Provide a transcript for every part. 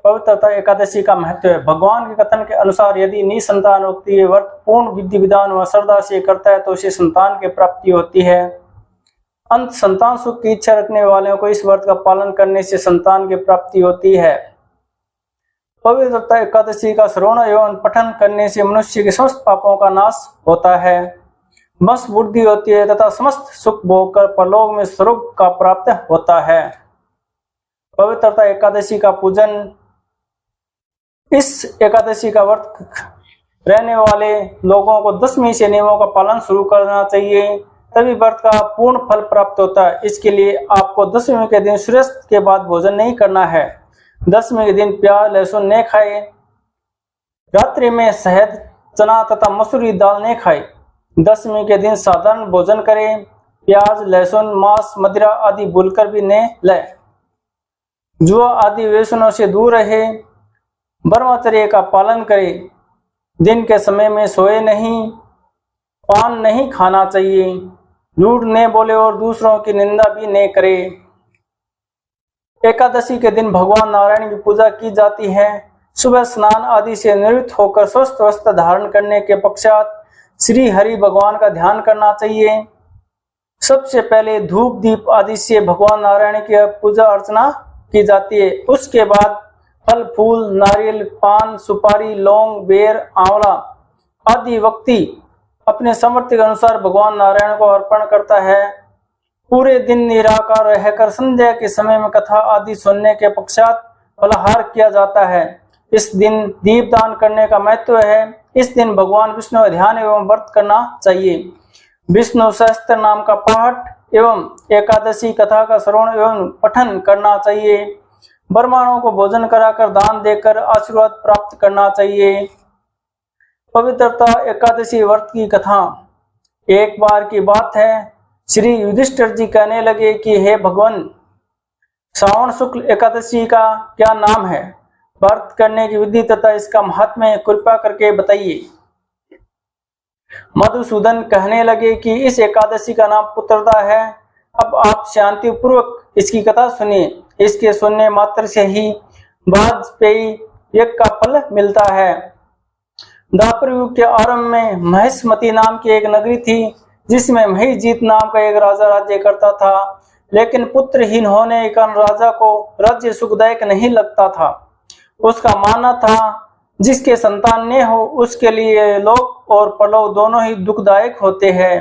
पवित्रता एकादशी का महत्व है। भगवान के कथन के अनुसार यदि निसंतान व्यक्ति ये व्रत पूर्ण विधि विधान व श्रद्धा से करता है तो उसे संतान की प्राप्ति होती है। अंत संतान सुख की इच्छा रखने वालों को इस व्रत का पालन करने से संतान की प्राप्ति होती है। पवित्रता एकादशी का श्रवण एवं पठन करने से मनुष्य के समस्त पापों का नाश होता है, बस बुद्धि होती है तथा समस्त सुख भोग कर परलोक में स्वर्ग का प्राप्त होता है। पवित्रता एकादशी का पूजन। इस एकादशी का व्रत रहने वाले लोगों को 10 में से नियमों का पालन शुरू करना चाहिए, तभी व्रत का पूर्ण फल प्राप्त होता है। इसके लिए आपको 10वें के दिन सूर्यास्त के बाद भोजन नहीं करना है। 10वें के दिन प्याज लहसुन नहीं खाए। रात्रि में शहद चना तथा मसूरी दाल नहीं खाए। 10वें के दिन साधारण भोजन करें। प्याज लहसुन मांस मदिरा आदि भूलकर भी नहीं लें। जुआ आदि व्यसनों से दूर रहे। ब्रह्मचर्य का पालन करें। दिन के समय में सोए नहीं। पान नहीं खाना चाहिए। झूठ नहीं बोले और दूसरों की निंदा भी नहीं करे। एकादशी के दिन भगवान नारायण की पूजा की जाती है। सुबह स्नान आदि से निवृत्त होकर स्वस्थ वस्त्र धारण करने के पश्चात श्री हरि भगवान का ध्यान करना चाहिए। सबसे पहले धूप दीप आदि से भगवान नारायण की पूजा अर्चना की जाती है। उसके बाद फल फूल नारियल पान सुपारी लौंग बेर आंवला आदि व्यक्ति अपने सामर्थ्य के अनुसार भगवान नारायण को अर्पण करता है। पूरे दिन निराकार रहकर संध्या के समय में कथा आदि सुनने के पश्चात फलाहार किया जाता है। इस दिन दीपदान करने का महत्व है। इस दिन भगवान विष्णु का ध्यान एवं व्रत करना चाहिए। विष्णु सहस्त्र नाम का पाठ एवं एकादशी कथा का श्रवण एवं पठन करना चाहिए। ब्राह्मणों को भोजन कराकर दान देकर आशीर्वाद प्राप्त करना चाहिए। पवित्रता एकादशी व्रत की कथा। एक बार की बात है, श्री युधिष्ठिर जी कहने लगे कि हे भगवान, श्रावण शुक्ल एकादशी का क्या नाम है? व्रत करने की विधि तथा इसका महात्म्य कृपा करके बताइए। मधुसूदन कहने लगे कि इस एकादशी का नाम पुत्रदा है। अब आप शांति पूर्वक इसकी कथा सुनिए। इसके सुनने मात्र से ही वाजपेयी यज्ञ का फल मिलता है। द्वापर युग के आरंभ में महेशमती नाम की एक नगरी थी, जिसमें महिजीत नाम का एक राजा राज्य करता था। लेकिन पुत्रहीन होने के कारण राजा को राज्य सुखदायक नहीं लगता था। उसका मानना था जिसके संतान न हो उसके लिए लोक और परलोक दोनों ही दुखदायक होते हैं।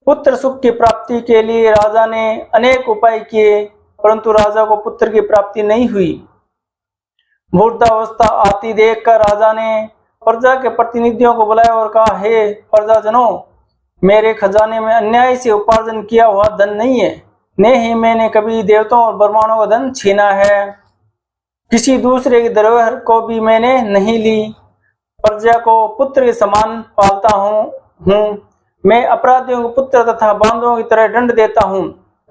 पुत्र सुख की प्राप्ति के लिए राजा ने अनेक उपाय किए, परंतु राजा को पुत्र की प्राप्ति नहीं हुई। वृद्धावस्था आती देखकर राजा ने प्रजा के प्रतिनिधियों को बुलाया और कहा, हे प्रजाजनों, मेरे खजाने में अन्याय से उपार्जन किया हुआ धन नहीं है, न ही मैंने कभी देवताओं और ब्राह्मणों का धन छीना है। किसी दूसरे की धरोहर को भी मैंने नहीं ली। प्रजा को पुत्र के समान पालता हूँ। मैं अपराधियों को पुत्र तथा बांधवों की तरह दंड देता हूँ।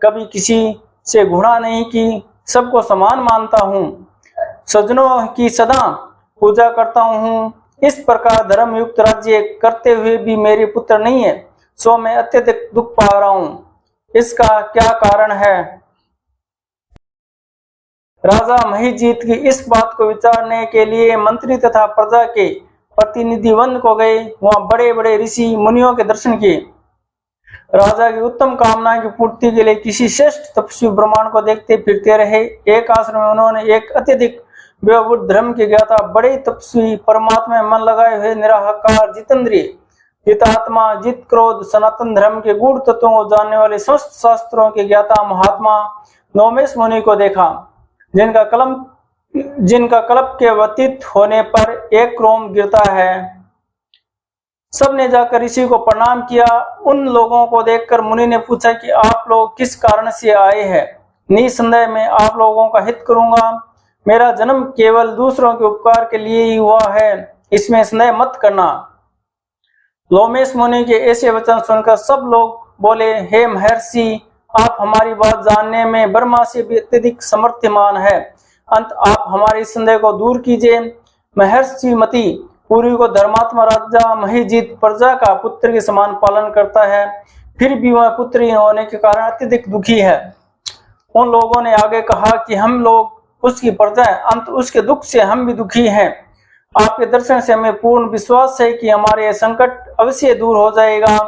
कभी किसी से घृणा नहीं की, सबको समान मानता हूँ। सज्जनों की सदा पूजा करता हूँ। इस प्रकार धर्म युक्त राज्य करते हुए भी मेरे पुत्र नहीं है, सो मैं अत्यधिक दुख पा रहा हूँ। इसका क्या कारण है? राजा महिजीत की इस बात को विचारने के लिए मंत्री तथा प्रजा के प्रतिनिधि वन को गए। वहां बड़े बड़े ऋषि मुनियों के दर्शन किए। राजा की उत्तम कामना की पूर्ति के लिए किसी श्रेष्ठ तपस्वी ब्राह्मण को देखते फिरते रहे। एक आश्रम में उन्होंने एक अत्यधिक व्यवहार धर्म के ज्ञाता बड़े तपस्वी परमात्मा में मन लगाए हुए निराहकार जितेंद्रिय जितात्मा जित क्रोध सनातन धर्म के गूढ़ तत्वों को जानने वाले समस्त शास्त्रों के ज्ञाता महात्मा नौमेश मुनि को देखा, जिनका कल्प के व्यतीत होने पर एक क्रोम गिरता है। सबने जाकर ऋषि को प्रणाम किया। उन लोगों को देखकर मुनि ने पूछा कि आप लोग किस कारण से आए हैं? निसंदेह मैं आप लोगों का हित करूंगा। मेरा जन्म केवल दूसरों के उपकार के लिए ही हुआ है, इसमें संदेह मत करना। लोमेश मुनि के ऐसे वचन सुनकर सब लोग बोले, हे महर्षि, आप हमारी बात जानने में ब्रह्मा से भी अत्यधिक समर्थमान है। अंत आप हमारे संदेह को दूर कीजिए। महर्षि मति पूर्वी को धर्मात्मा राजा महिजीत प्रजा का पुत्र के समान पालन करता है, फिर भी वह पुत्रहीन होने के कारण अत्यधिक दुखी है। उन लोगों ने आगे कहा कि हम लोग उसकी प्रजाएं, अंत उसके दुख से हम भी दुखी हैं। आपके दर्शन से हमें पूर्ण विश्वास है कि हमारे संकट अवश्य दूर हो जाएगा,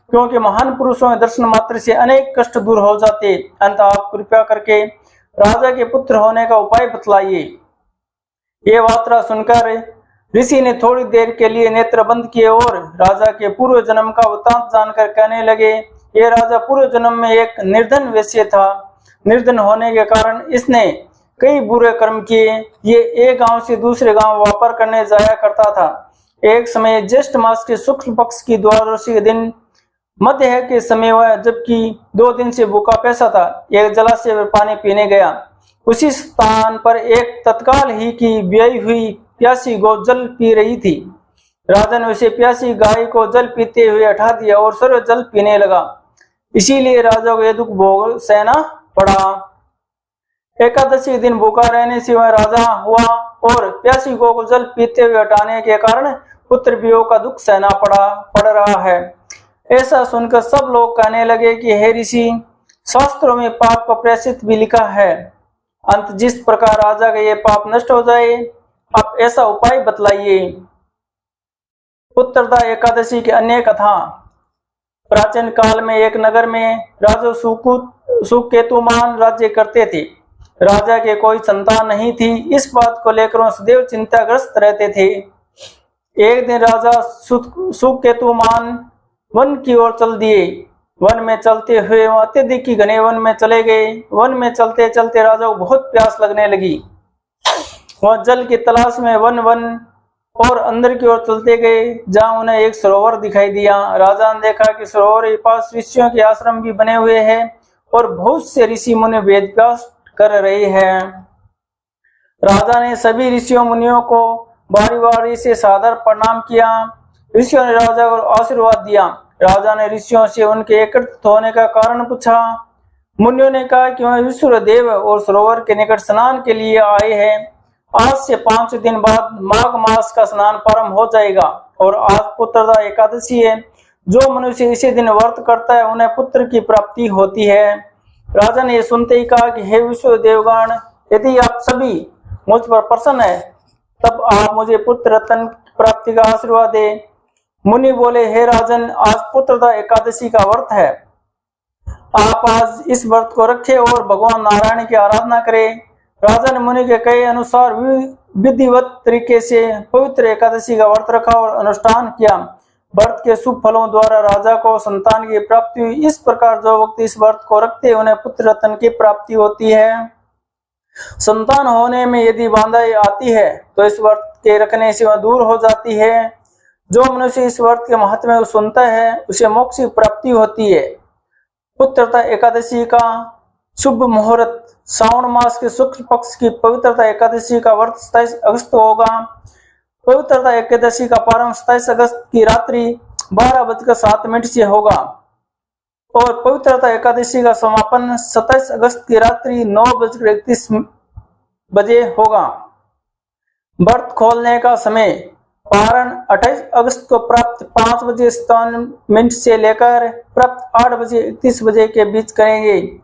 क्योंकि महान पुरुषों के दर्शन मात्र से अनेक कष्ट दूर हो जाते। अंत आप कृपया करके राजा के पुत्र होने का उपाय बतलाइए। ये वार्ता सुनकर ऋषि ने थोड़ी देर के लिए नेत्र बंद किए और राजा के पूर्व जन्म का वृतांत जानकर कहने लगे, ये राजा पूर्व जन्म में एक निर्धन वैश्य था। निर्धन होने के कारण इसने कई बुरे कर्म किए। ये एक गांव से दूसरे गांव व्यापार करने जाया करता था। एक समय ज्येष्ठ मास के शुक्ल पक्ष की द्वादशी के दिन मध्य के समय हुआ, जबकि 2 दिन से भूखा प्यासा था। एक जलाशय में पानी पीने गया। उसी स्थान पर एक तत्काल ही की ब्याई हुई प्यासी गौ जल पी रही थी। राजा ने उसे प्यासी गाय को जल पीते हुए हटा दिया और स्वयं जल पीने लगा। इसीलिए राजा को यह दुख भोग सहना पड़ा। एकादशी के दिन भूखा रहने से वह राजा हुआ और प्यासी गौ को जल पीते हुए हटाने के कारण पुत्र वियोग का दुख सहना पड़ रहा है। ऐसा सुनकर सब लोग कहने लगे कि हे ऋषि, शास्त्रों में पाप का प्रायश्चित भी लिखा है। अंत जिस प्रकार राजा का ये पाप नष्ट हो जाए, आप ऐसा उपाय बतलाइए। पुत्रदा एकादशी की अन्य कथा। प्राचीन काल में एक नगर में राजा सुकेतुमान राज्य करते थे। राजा के कोई संतान नहीं थी। इस बात को लेकर वह सदैव चिंताग्रस्त रहते थे। एक दिन राजा सुकेतुमान वन की ओर चल दिए। वन में चलते हुए वह अत्यधिक घने वन में चले गए। वन में चलते चलते राजा को बहुत प्यास लगने लगी। वह जल की तलाश में वन और अंदर की ओर चलते गए, जहां उन्हें एक सरोवर दिखाई दिया। राजा ने देखा कि सरोवर के पास ऋषियों के आश्रम भी बने हुए हैं और बहुत से ऋषि मुनि वेद व्यास कर रहे हैं। राजा ने सभी ऋषियों मुनियों को बारी बारी से सादर प्रणाम किया। ऋषियों ने राजा को आशीर्वाद दिया। राजा ने ऋषियों से उनके एकत्रित होने का कारण पूछा। मुनियों ने कहा कि वह विश्व देव और सरोवर के निकट स्नान के लिए आए हैं। आज से 5 दिन बाद माघ मास का स्नान प्रारंभ हो जाएगा और आज पुत्रदा एकादशी है। जो मनुष्य इसी दिन व्रत करता है उन्हें पुत्र की प्राप्ति होती है। राजा ने सुनते ही कहा कि हे विश्व देवगण, यदि आप सभी मुझ पर प्रसन्न है तब आप मुझे पुत्र रत्न प्राप्ति का आशीर्वाद दे। मुनि बोले, हे राजन, आज पुत्रदा एकादशी का व्रत है। आप आज इस व्रत को रखें और भगवान नारायण की आराधना करें। राजा ने मुनि के कहे अनुसार विधिवत तरीके से पवित्र एकादशी का व्रत रखा और अनुष्ठान किया। व्रत के शुभ फलों द्वारा राजा को संतान की प्राप्ति हुई। इस प्रकार जो व्यक्ति इस व्रत को रखते हैं उन्हें पुत्र रत्न की प्राप्ति होती है। संतान होने में यदि बाधाएं आती है तो इस व्रत के रखने से वह दूर हो जाती है। जो मनुष्य इस व्रत के महत्व में सुनता है उसे मोक्ष की प्राप्ति होती है। पुत्रदा एकादशी का शुभ मुहूर्त श्रावण मास के शुक्ल पक्ष की पवित्रता एकादशी का व्रत 27 अगस्त को होगा। पवित्रता एकादशी का प्रारंभ 27 अगस्त की रात्रि 12:07 से होगा और पवित्रता एकादशी का समापन 27 अगस्त की रात्रि 9:31 होगा। व्रत खोलने का समय पारण 28 अगस्त को प्राप्त 5:57 से लेकर प्राप्त 8:31 के बीच करेंगे।